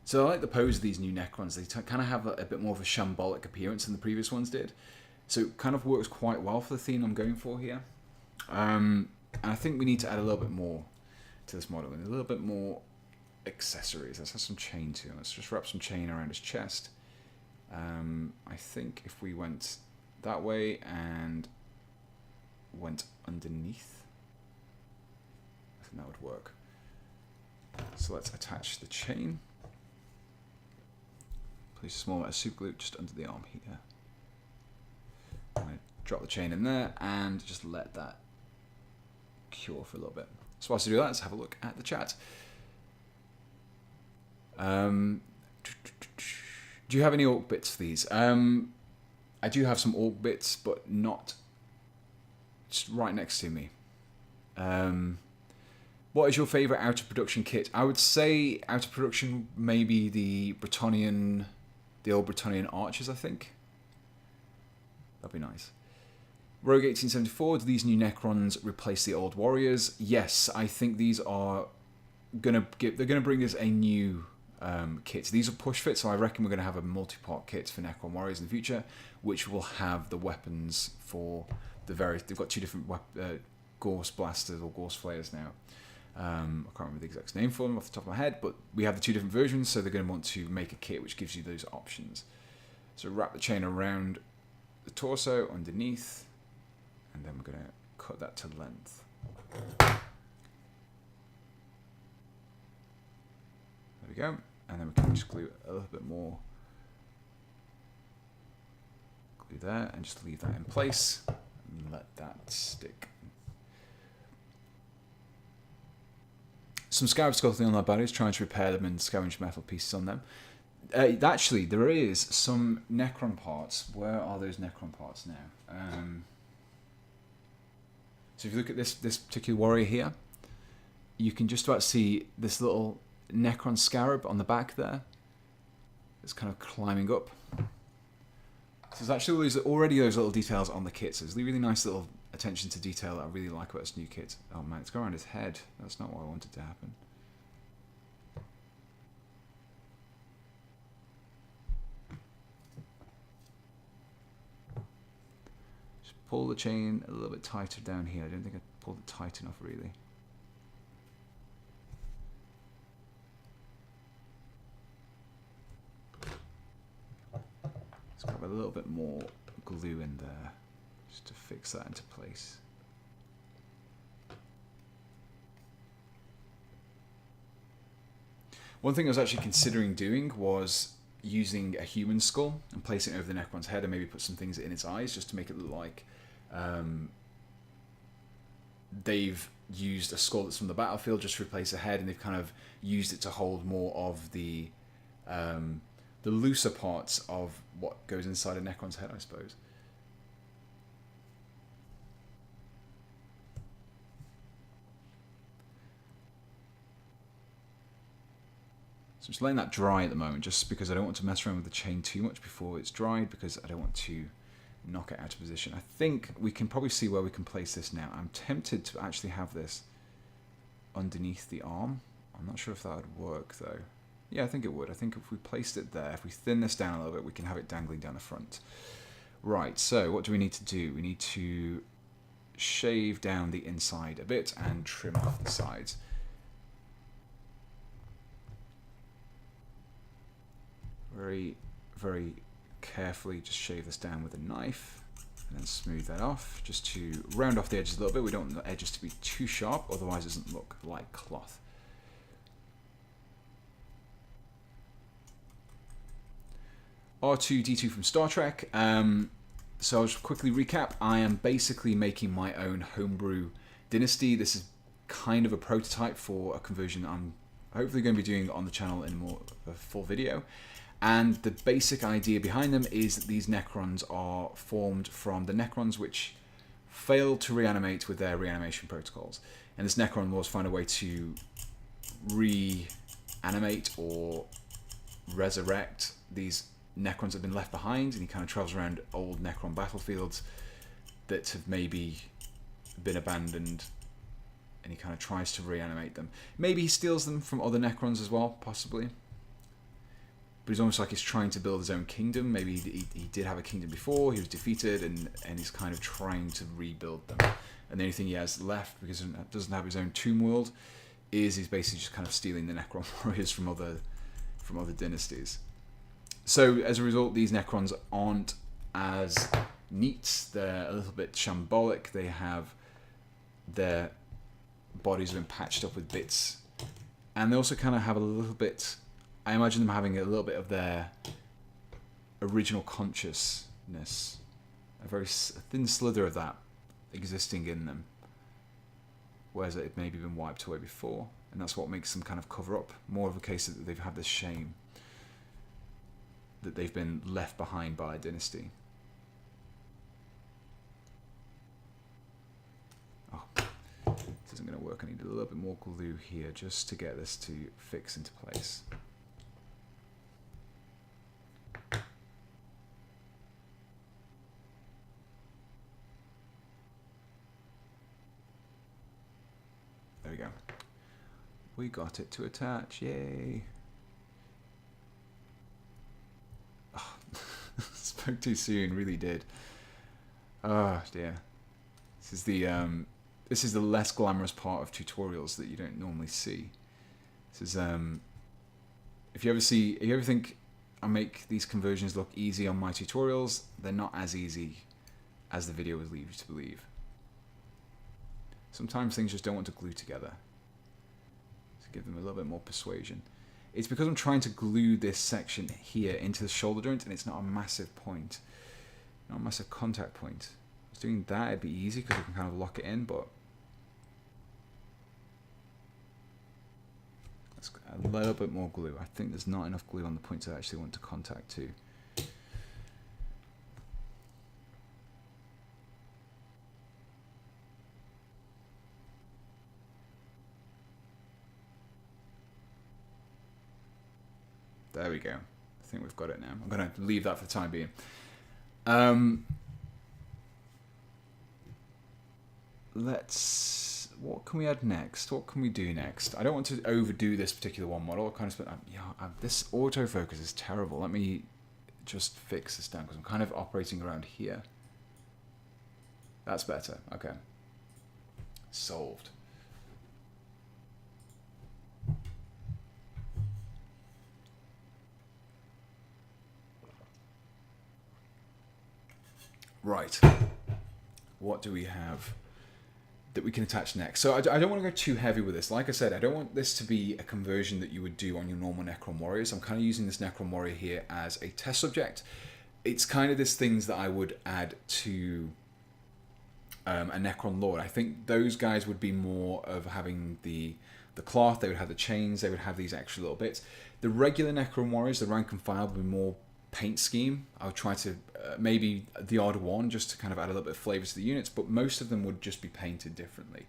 So I like the pose of these new Necrons. They kind of have a bit more of a shambolic appearance than the previous ones did. So it kind of works quite well for the theme I'm going for here. And I think we need to add a little bit more to this model, and a little bit more accessories. Let's have some chain too. Let's just wrap some chain around his chest. I think if we went that way and went underneath, I think that would work. So let's attach the chain. Place a small amount of super glue just under the arm here. I'm going to drop the chain in there and just let that cure for a little bit. So whilst I do that, let's have a look at the chat. Do you have any orc bits for these? I do have some orc bits, but not just right next to me. What is your favourite out of production kit? I would say out of production, maybe the Bretonnian, the old Bretonnian archers, I think. That'd be nice. Rogue 1874, do these new Necrons replace the old warriors? Yes, I think these are they're gonna bring us a new kit. These are push fit, so I reckon we're gonna have a multi-part kit for Necron warriors in the future, which will have the weapons for the various. They've got two different Gorse blasters or Gorse flayers now. I can't remember the exact name for them off the top of my head, but we have the two different versions, so they're going to want to make a kit which gives you those options. So wrap the chain around the torso underneath, and then we're going to cut that to length. There we go, and then we can just glue a little bit more glue there, and just leave that in place, and let that stick. Some scarab sculpting on their bodies, trying to repair them and scavenge metal pieces on them. Actually, there is some Necron parts. Where are those Necron parts now? So if you look at this particular warrior here, you can just about see this little Necron scarab on the back there. It's kind of climbing up. So there's actually already those little details on the kit. So there's a really nice little attention to detail that I really like about this new kit. Oh man, it's going around his head. That's not what I wanted to happen. Just pull the chain a little bit tighter down here. I don't think I pulled it tight enough really. Let's grab a little bit more glue in there just to fix that into place. One thing I was actually considering doing was using a human skull and placing it over the Necron's head and maybe put some things in its eyes just to make it look like they've used a skull that's from the battlefield just to replace a head, and they've kind of used it to hold more of the looser parts of what goes inside a Necron's head, I suppose. So I'm just letting that dry at the moment, just because I don't want to mess around with the chain too much before it's dried, because I don't want to knock it out of position. I think we can probably see where we can place this now. I'm tempted to actually have this underneath the arm. I'm not sure if that would work though. Yeah, I think it would. I think if we placed it there, if we thin this down a little bit, we can have it dangling down the front. Right, so what do we need to do? We need to shave down the inside a bit and trim off the sides. Very, very carefully just shave this down with a knife and then smooth that off just to round off the edges a little bit. We don't want the edges to be too sharp, otherwise it doesn't look like cloth. R2-D2 from Star Trek. So I'll just quickly recap. I am basically making my own homebrew dynasty. This is kind of a prototype for a conversion I'm hopefully going to be doing on the channel in a full video. And the basic idea behind them is that these Necrons are formed from the Necrons which failed to reanimate with their reanimation protocols. And this Necron Lords find a way to reanimate or resurrect these Necrons that have been left behind, and he kind of travels around old Necron battlefields that have maybe been abandoned, and he kind of tries to reanimate them. Maybe he steals them from other Necrons as well, possibly. But it's almost like he's trying to build his own kingdom. Maybe he did have a kingdom before, he was defeated, and he's kind of trying to rebuild them. And the only thing he has left, because he doesn't have his own tomb world, is he's basically just kind of stealing the Necron warriors from other dynasties. So as a result, these Necrons aren't as neat. They're a little bit shambolic. They have their bodies have been patched up with bits, and they also kind of have a little bit. I imagine them having a little bit of their original consciousness, a very thin slither of that existing in them, whereas it had maybe been wiped away before, and that's what makes them kind of cover up. More of a case that they've had this shame that they've been left behind by a dynasty. Oh, this isn't going to work. I need a little bit more glue here just to get this to fix into place. There we go. We got it to attach. Yay. Oh, spoke too soon, really did. Oh dear. This is the less glamorous part of tutorials that you don't normally see. This is if you ever think I make these conversions look easy on my tutorials, they're not as easy as the video would lead you to believe. Sometimes things just don't want to glue together. To give them a little bit more persuasion. It's because I'm trying to glue this section here into the shoulder joint, and it's not a massive point. Not a massive contact point. If I was doing that, it'd be easy because I can kind of lock it in, but let's add a little bit more glue. I think there's not enough glue on the points I actually want to contact to. There we go. I think we've got it now. I'm going to leave that for the time being. What can we add next? What can we do next? I don't want to overdo this particular one model. This autofocus is terrible. Let me just fix this down because I'm kind of operating around here. That's better. Okay. Solved. Right, what do we have that we can attach next. So I don't want to go too heavy with this. Like I said, I don't want this to be a conversion that you would do on your normal Necron warriors. I'm kind of using this Necron warrior here as a test subject. It's kind of this things that I would add to a Necron Lord. I think those guys would be more of having the cloth, they would have the chains, they would have these extra little bits. The regular Necron warriors, the rank and file, would be more paint scheme. I would try to maybe the odd one just to kind of add a little bit of flavour to the units, but most of them would just be painted differently.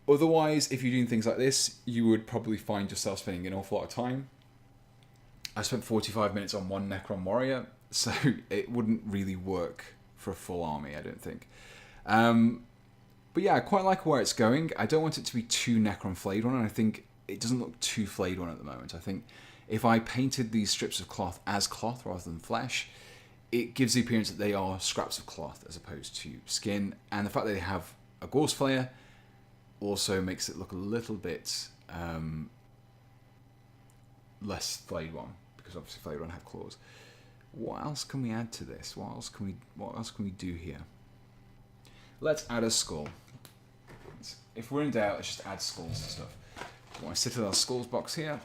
Otherwise, if you're doing things like this, you would probably find yourself spending an awful lot of time. I spent 45 minutes on one Necron warrior, so it wouldn't really work for a full army, I don't think. But yeah, I quite like where it's going. I don't want it to be too Necron flayed one, and I think it doesn't look too flayed one at the moment. I think if I painted these strips of cloth as cloth rather than flesh, it gives the appearance that they are scraps of cloth as opposed to skin. And the fact that they have a Gorse Flayer also makes it look a little bit less flayed one, because obviously flayed one had claws. What else can we add to this? What else can we do here? Let's add a skull. If we're in doubt, let's just add skulls and stuff. I want to sit in our skulls box here.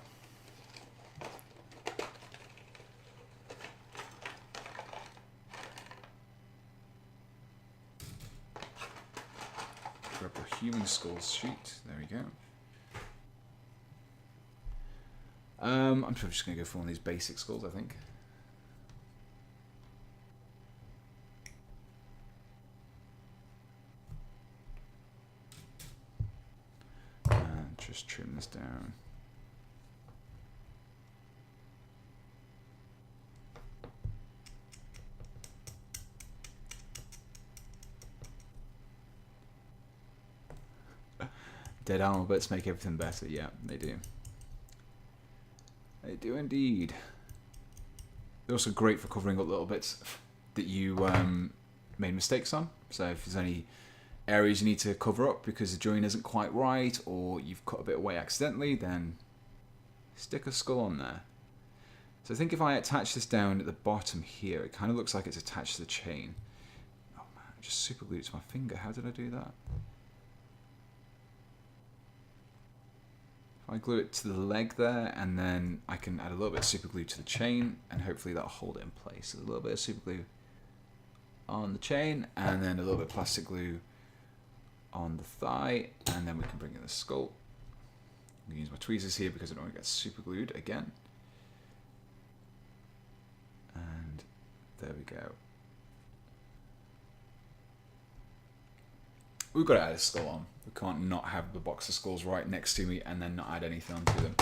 Grab the human skulls sheet. There we go. I'm just going to go for one of these basic skulls, I think. And just trim this down. Dead armor bits make everything better. Yeah, they do. They do indeed. They're also great for covering up little bits that you made mistakes on. So if there's any areas you need to cover up because the join isn't quite right, or you've cut a bit away accidentally, then stick a skull on there. So I think if I attach this down at the bottom here, it kind of looks like it's attached to the chain. Oh man, I just super glued it to my finger. How did I do that? I glue it to the leg there, and then I can add a little bit of super glue to the chain, and hopefully that'll hold it in place. So a little bit of super glue on the chain, and then a little bit of plastic glue on the thigh, and then we can bring in the skull. I'm going to use my tweezers here because I don't want to get super glued again. And there we go. We've got to add a skull on. We can't not have the box of skulls right next to me and then not add anything onto them.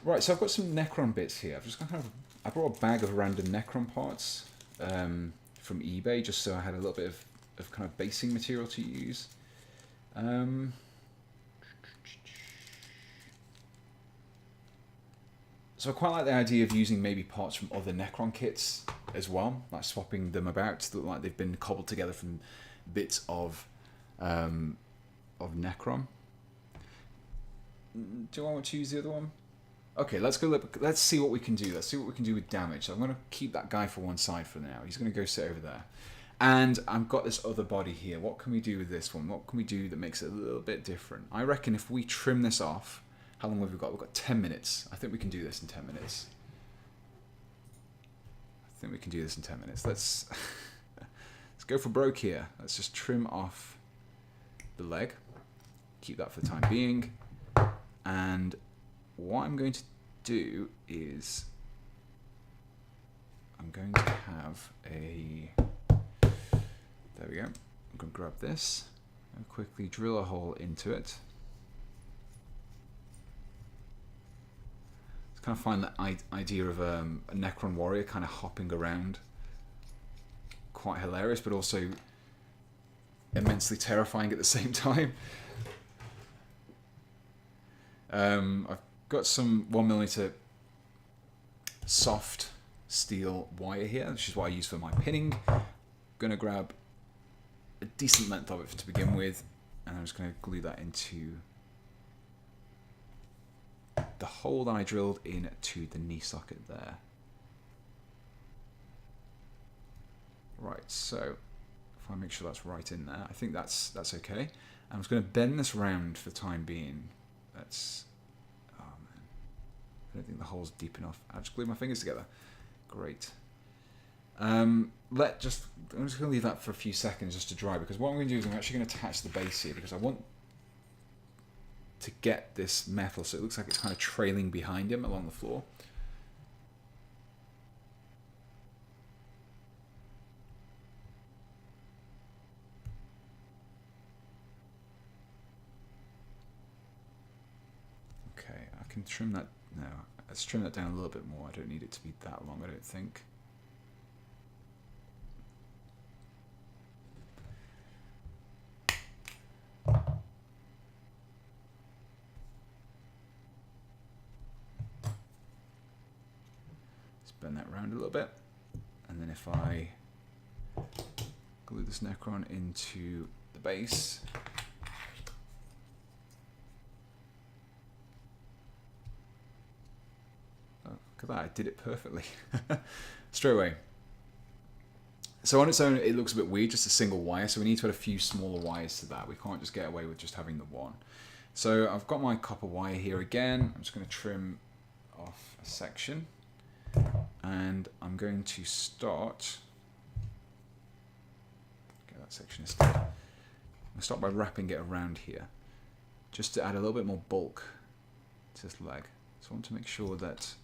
Right, so I've got some Necron bits here. I've just got I brought a bag of random Necron parts from eBay, just so I had a little bit of kind of basing material to use. So I quite like the idea of using maybe parts from other Necron kits as well, like swapping them about to look like they've been cobbled together from bits of Necron. Do I want to use the other one? Okay, let's go. Let's see what we can do. Let's see what we can do with damage. So I'm going to keep that guy for one side for now. He's going to go sit over there. And I've got this other body here. What can we do with this one? What can we do that makes it a little bit different? I reckon if we trim this off, how long have we got? We've got 10 minutes. I think we can do this in 10 minutes. Let's go for broke here. Let's just trim off the leg. Keep that for the time being. And what I'm going to do is I'm going to have a... There we go. I'm going to grab this and quickly drill a hole into it. I kind of find that idea of a Necron warrior kind of hopping around quite hilarious, but also immensely terrifying at the same time. I've got some 1mm soft steel wire here, which is what I use for my pinning. I'm going to grab a decent length of it to begin with, and I'm just going to glue that into the hole that I drilled into the knee socket there. Right, so if if I make sure that's right in there. I think that's okay. I'm just going to bend this round for the time being. That's... Oh, man. I don't think the hole's deep enough. I'll just glue my fingers together. Great. I'm just going to leave that for a few seconds just to dry, because what I'm going to do is I'm actually going to attach the base here, because I want to get this metal so it looks like it's kind of trailing behind him along the floor. Okay, I can trim that. No, let's trim that down a little bit more. I don't need it to be that long, I don't think. Bend that round a little bit, and then if I glue this Necron into the base, oh, look at that, I did it perfectly straight away. So on its own it looks a bit weird, just a single wire, so we need to add a few smaller wires to that. We can't just get away with just having the one. So I've got my copper wire here again. I'm just going to trim off a section. And I'm going to start, get that section instead. I'm going to start by wrapping it around here, just to add a little bit more bulk to this leg. So I want to make sure that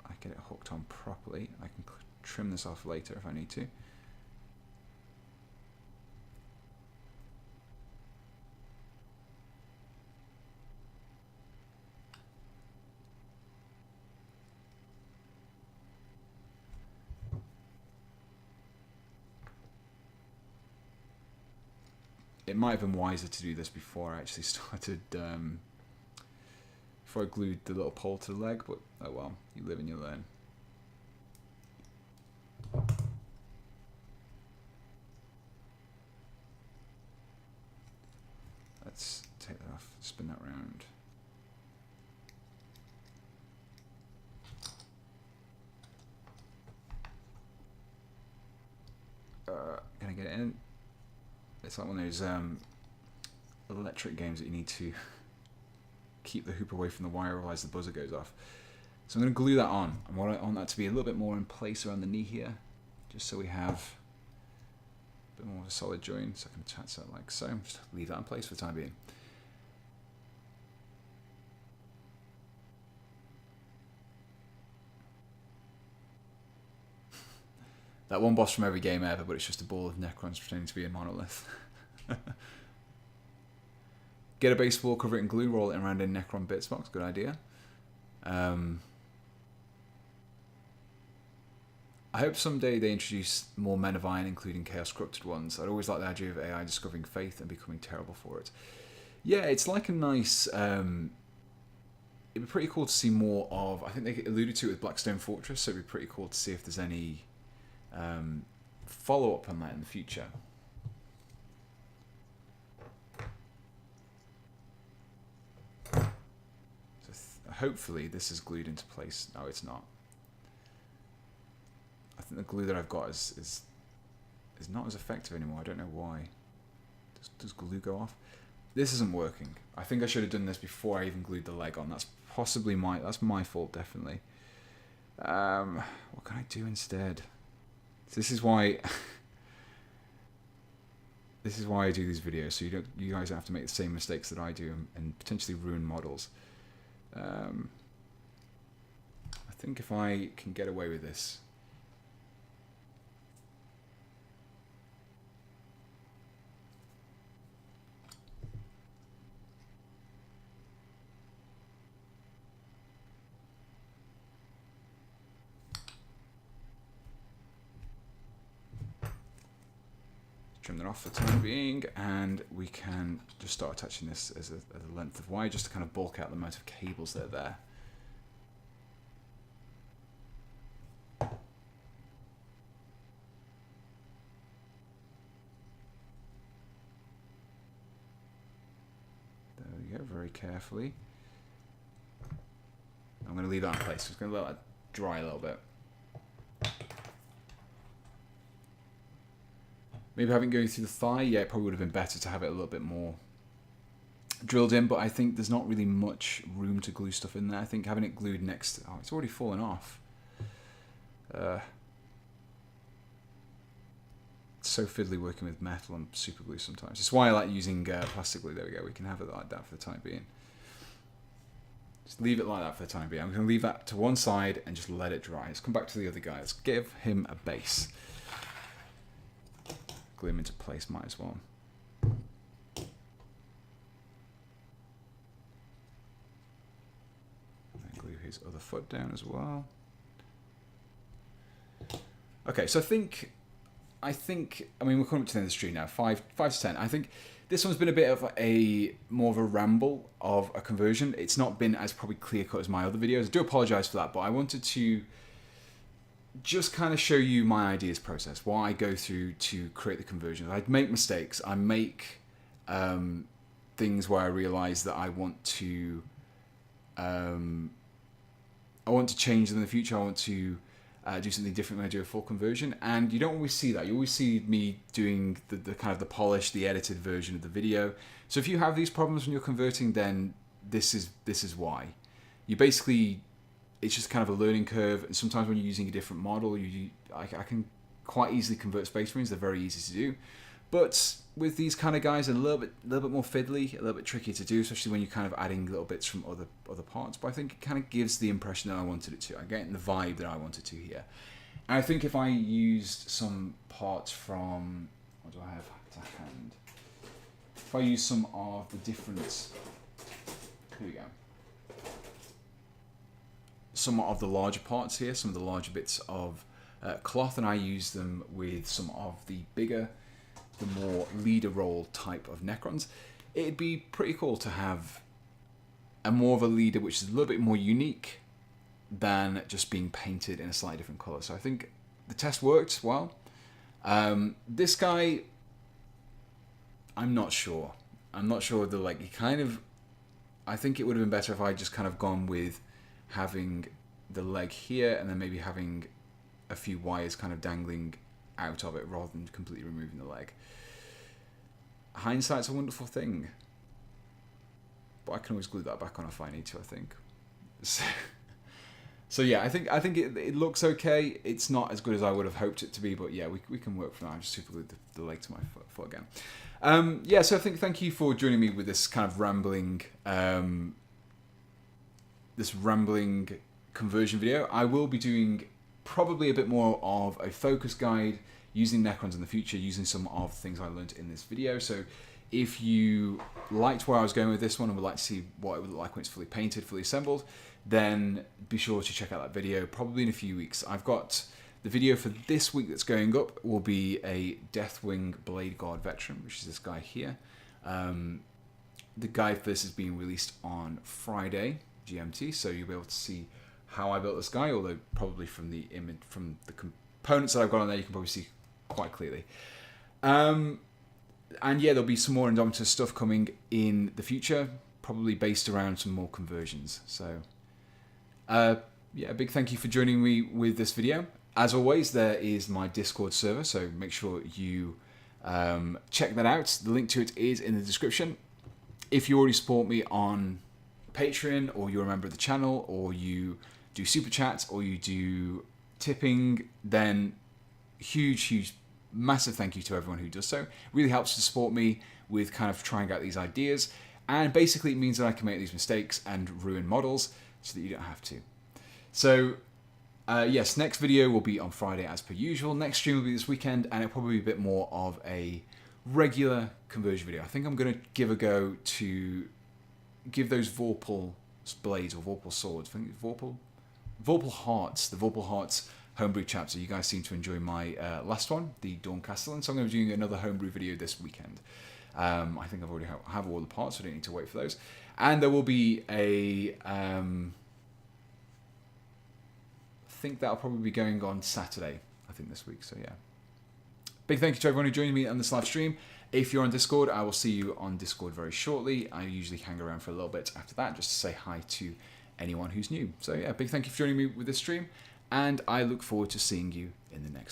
I get it hooked on properly. I can trim this off later if I need to. It might have been wiser to do this before I actually started, before I glued the little pole to the leg, but oh well, you live and you learn. Let's take that off, spin that round. Can I get it in? It's like one of those electric games that you need to keep the hoop away from the wire, otherwise the buzzer goes off. So I'm going to glue that on. I want that to be a little bit more in place around the knee here, just so we have a bit more of a solid joint. So I can attach that like so. Just leave that in place for the time being. That one boss from every game ever, but it's just a ball of Necrons pretending to be a monolith. Get a baseball, cover it in glue, roll it around in Necron bits box. Good idea. I hope someday they introduce more Men of Iron, including Chaos Corrupted ones. I'd always like the idea of AI discovering faith and becoming terrible for it. Yeah, it's like a nice... it'd be pretty cool to see more of... I think they alluded to it with Blackstone Fortress, so it'd be pretty cool to see if there's any... follow-up on that in the future. So hopefully this is glued into place. No, it's not. I think the glue that I've got is not as effective anymore. I don't know why. Does glue go off? This isn't working. I think I should have done this before I even glued the leg on. That's possibly that's my fault, definitely. What can I do instead? So this is why I do these videos, so you guys don't have to make the same mistakes that I do and potentially ruin models. I think if I can get away with this, trim that off for the time being, and we can just start attaching this as a length of wire, just to kind of bulk out the amount of cables that are there. There we go, very carefully. I'm going to leave that in place. Just going to let that dry a little bit. Maybe having going through the thigh, yeah, it probably would have been better to have it a little bit more drilled in, but I think there's not really much room to glue stuff in there. I think having it glued next... Oh, it's already fallen off. It's so fiddly working with metal and super glue sometimes. It's why I like using plastic glue. There we go. We can have it like that for the time being. Just leave it like that for the time being. I'm going to leave that to one side and just let it dry. Let's come back to the other guy. Let's give him a base. Glue him into place, might as well. And glue his other foot down as well. Okay, so I think, I mean, we're coming up to the end of the stream now, 5 to 10. I think this one's been a bit of more of a ramble of a conversion. It's not been as probably clear cut as my other videos. I do apologize for that, but I wanted to just kind of show you my ideas process, what I go through to create the conversion. I make mistakes. I make things where I realize that I want to change them in the future. I want to do something different when I do a full conversion, and you don't always see that. You always see me doing the kind of the polished, the edited version of the video. So if you have these problems when you're converting, then this is why. You basically, it's just kind of a learning curve, and sometimes when you're using a different model, I can quite easily convert Space Marines. They're very easy to do, but with these kind of guys, a little bit more fiddly, a little bit tricky to do, especially when you're kind of adding little bits from other parts. But I think it kind of gives the impression that I wanted it to. I'm getting the vibe that I wanted to here. And I think if I used some parts from, what do I have to hand? If I use some of the different, here we go. Some of the larger parts here, some of the larger bits of cloth, and I use them with some of the bigger, the more leader role type of Necrons, it'd be pretty cool to have a more of a leader which is a little bit more unique than just being painted in a slightly different color. So I think the test worked well. This guy, I'm not sure. I'm not sure the he kind of, I think it would have been better if I just kind of gone with having the leg here and then maybe having a few wires kind of dangling out of it rather than completely removing the leg. Hindsight's a wonderful thing, but I can always glue that back on if I need to, I think. So yeah, I think it looks okay. It's not as good as I would have hoped it to be, but yeah, we can work from that. I just super glued the leg to my foot again. Yeah, so I think thank you for joining me with this kind of rambling conversion video. I will be doing probably a bit more of a focus guide using Necrons in the future, using some of the things I learned in this video. So if you liked where I was going with this one and would like to see what it would look like when it's fully painted, fully assembled, then be sure to check out that video probably in a few weeks. I've got the video for this week that's going up will be a Deathwing Blade Guard veteran, which is this guy here. The guide for this is being released on Friday GMT, so you'll be able to see how I built this guy, although probably from the image, from the components that I've got on there, you can probably see quite clearly. And yeah, there'll be some more Indomitus stuff coming in the future, probably based around some more conversions. So yeah, a big thank you for joining me with this video. As always, there is my Discord server, so make sure you check that out. The link to it is in the description. If you already support me on Patreon, or you're a member of the channel, or you do super chats, or you do tipping, then huge, massive thank you to everyone who does so. It really helps to support me with kind of trying out these ideas, and basically it means that I can make these mistakes and ruin models so that you don't have to. So yes, next video will be on Friday as per usual. Next stream will be this weekend, and it'll probably be a bit more of a regular conversion video. I think I'm going to give a go to give those Vorpal blades or Vorpal swords. I think it's Vorpal Hearts, the Vorpal Hearts homebrew chapter. You guys seem to enjoy my last one, the Dawn Castellan, so I'm going to be doing another homebrew video this weekend. I think I've already have all the parts, so I don't need to wait for those. And there will be a, I think that'll probably be going on Saturday, I think this week, so yeah. Big thank you to everyone who joined me on this live stream. If you're on Discord, I will see you on Discord very shortly. I usually hang around for a little bit after that, just to say hi to anyone who's new. So yeah, big thank you for joining me with this stream, and I look forward to seeing you in the next